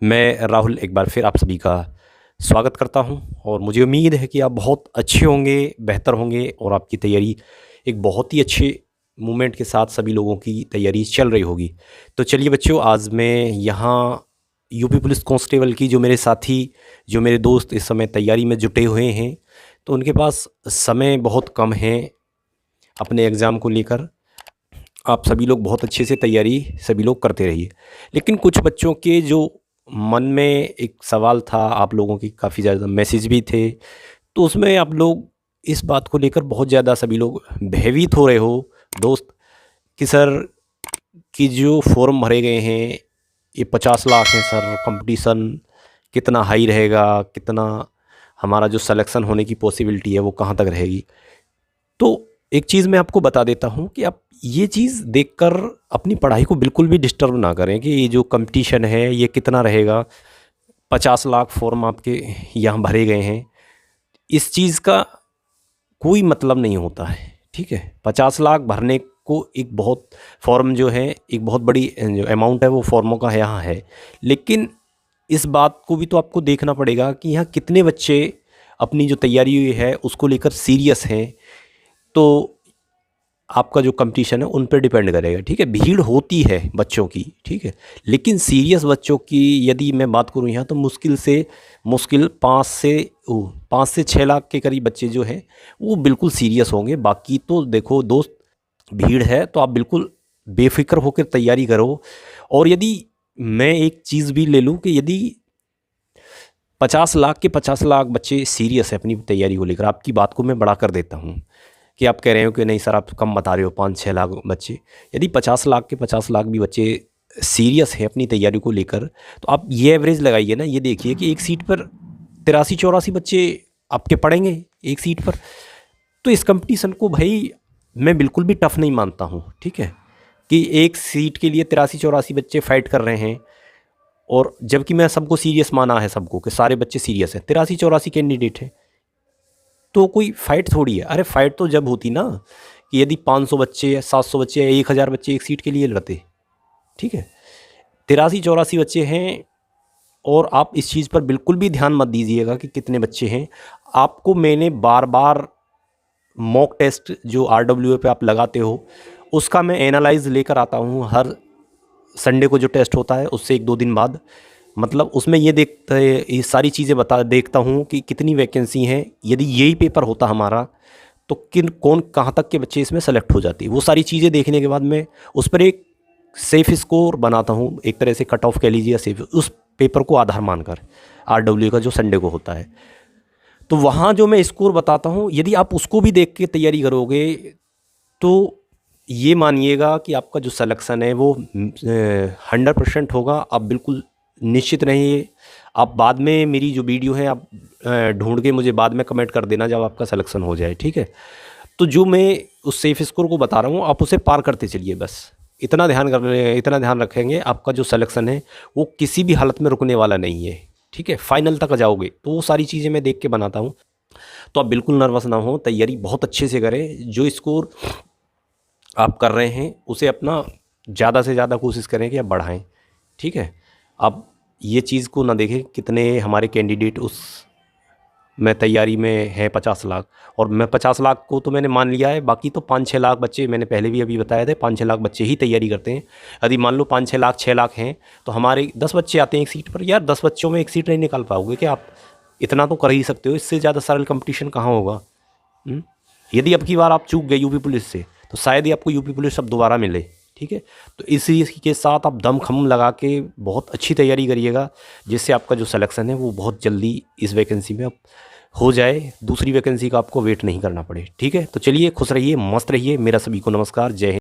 मैं राहुल एक बार फिर आप सभी का स्वागत करता हूं और मुझे उम्मीद है कि आप बहुत अच्छे होंगे, बेहतर होंगे और आपकी तैयारी एक बहुत ही अच्छे मूवमेंट के साथ सभी लोगों की तैयारी चल रही होगी। तो चलिए बच्चों, आज मैं यहाँ यूपी पुलिस कांस्टेबल की जो मेरे साथी, जो मेरे दोस्त इस समय तैयारी में जुटे हुए हैं, तो उनके पास समय बहुत कम है अपने एग्ज़ाम को लेकर। आप सभी लोग बहुत अच्छे से तैयारी सभी लोग करते रहिए। लेकिन कुछ बच्चों के जो मन में एक सवाल था, आप लोगों की काफ़ी ज़्यादा मैसेज भी थे, तो उसमें आप लोग इस बात को लेकर बहुत ज़्यादा सभी लोग भयभीत हो रहे हो दोस्त, कि सर कि जो फॉर्म भरे गए हैं ये 50 लाख हैं सर, कंपटीशन कितना हाई रहेगा, कितना हमारा जो सिलेक्शन होने की पॉसिबिलिटी है वो कहाँ तक रहेगी। तो एक चीज़ मैं आपको बता देता हूँ कि आप ये चीज़ देखकर अपनी पढ़ाई को बिल्कुल भी डिस्टर्ब ना करें कि ये जो कंपटीशन है ये कितना रहेगा। 50 लाख फॉर्म आपके यहाँ भरे गए हैं, इस चीज़ का कोई मतलब नहीं होता है, ठीक है। 50 लाख भरने को एक बहुत फॉर्म जो है, एक बहुत बड़ी जो अमाउंट है वो फॉर्मों का यहाँ है। लेकिन इस बात को भी तो आपको देखना पड़ेगा कि यहाँ कितने बच्चे अपनी जो तैयारी हुई है उसको लेकर सीरियस हैं। तो आपका जो कंपटीशन है उन पर डिपेंड करेगा, ठीक है। भीड़ होती है बच्चों की, ठीक है, लेकिन सीरियस बच्चों की यदि मैं बात करूँ यहाँ, तो मुश्किल से मुश्किल 5 से 6 लाख के करीब बच्चे जो हैं वो बिल्कुल सीरियस होंगे। बाकी तो देखो दोस्त, भीड़ है तो आप बिल्कुल बेफिक्र होकर तैयारी करो। और यदि मैं एक चीज़ भी ले लूँ कि यदि 50 लाख के 50 लाख बच्चे सीरियस है अपनी तैयारी को लेकर, आपकी बात को मैं बढ़ा कर देता हूँ कि आप कह रहे हो कि नहीं सर आप कम बता रहे हो, 5-6 लाख बच्चे, यदि 50 लाख के 50 लाख भी बच्चे सीरियस हैं अपनी तैयारी को लेकर, तो आप ये एवरेज लगाइए ना, ये देखिए कि एक सीट पर 83-84 बच्चे आपके पढ़ेंगे एक सीट पर। तो इस कंपटीशन को भाई मैं बिल्कुल भी टफ नहीं मानता हूँ, ठीक है, कि एक सीट के लिए 83-84 बच्चे फाइट कर रहे हैं। और जबकि मैं सबको सीरियस माना है, सबको, कि सारे बच्चे सीरियस हैं, 83-84 कैंडिडेट हैं, तो कोई फ़ाइट थोड़ी है। अरे फ़ाइट तो जब होती ना कि यदि 500 बच्चे या 700 बच्चे या 1000 बच्चे एक सीट के लिए लड़ते, ठीक है। 83-84 बच्चे हैं और आप इस चीज़ पर बिल्कुल भी ध्यान मत दीजिएगा कि कितने बच्चे हैं। आपको मैंने बार बार मॉक टेस्ट जो RWA पे आप लगाते हो उसका मैं एनालाइज लेकर आता हूँ हर संडे को, जो टेस्ट होता है उससे 1-2 दिन बाद। मतलब उसमें ये सारी चीज़ें देखता हूँ कि कितनी वैकेंसी हैं। यदि यही पेपर होता हमारा तो कौन कहाँ तक के बच्चे इसमें सेलेक्ट हो जाते, वो सारी चीज़ें देखने के बाद मैं उस पर एक सेफ़ स्कोर बनाता हूँ, एक तरह से कट ऑफ कह लीजिए, सेफ उस पेपर को आधार मानकर, RWA का जो संडे को होता है। तो वहाँ जो मैं स्कोर बताता हूँ, यदि आप उसको भी देख के तैयारी करोगे तो ये मानिएगा कि आपका जो सिलेक्शन है वो 100% होगा। आप बिल्कुल निश्चित रहिए। आप बाद में मेरी जो वीडियो है आप ढूंढ के मुझे बाद में कमेंट कर देना जब आपका सिलेक्शन हो जाए, ठीक है। तो जो मैं उस सेफ स्कोर को बता रहा हूँ आप उसे पार करते चलिए, बस इतना ध्यान रखेंगे, आपका जो सिलेक्शन है वो किसी भी हालत में रुकने वाला नहीं है, ठीक है। फाइनल तक जाओगे। तो वो सारी चीज़ें मैं देख के बनाता हूँ, तो आप बिल्कुल नर्वस ना हो, तैयारी बहुत अच्छे से करें। जो स्कोर आप कर रहे हैं उसे अपना ज़्यादा से ज़्यादा कोशिश करें कि आप बढ़ाएं, ठीक है। आप ये चीज़ को ना देखें कितने हमारे कैंडिडेट उस में तैयारी में है 50 लाख, और मैं 50 लाख को तो मैंने मान लिया है, बाकी तो 5-6 लाख बच्चे, मैंने पहले भी अभी बताया था, 5-6 लाख बच्चे ही तैयारी करते हैं। यदि मान लो 5-6 लाख 6 लाख हैं तो हमारे 10 बच्चे आते हैं एक सीट पर। यार 10 बच्चों में एक सीट नहीं निकाल पाओगे क्या आप? इतना तो कर ही सकते हो, इससे ज़्यादा सरल कंपटीशन कहाँ होगा। यदि अब की बार आप चूक गए यूपी पुलिस से तो शायद ही आपको यूपी पुलिस अब दोबारा मिले, ठीक है। तो इसी के साथ आप दम खम लगा के बहुत अच्छी तैयारी करिएगा, जिससे आपका जो सिलेक्शन है वो बहुत जल्दी इस वैकेंसी में हो जाए, दूसरी वैकेंसी का आपको वेट नहीं करना पड़े, ठीक है। तो चलिए, खुश रहिए, मस्त रहिए। मेरा सभी को नमस्कार, जय हिंद।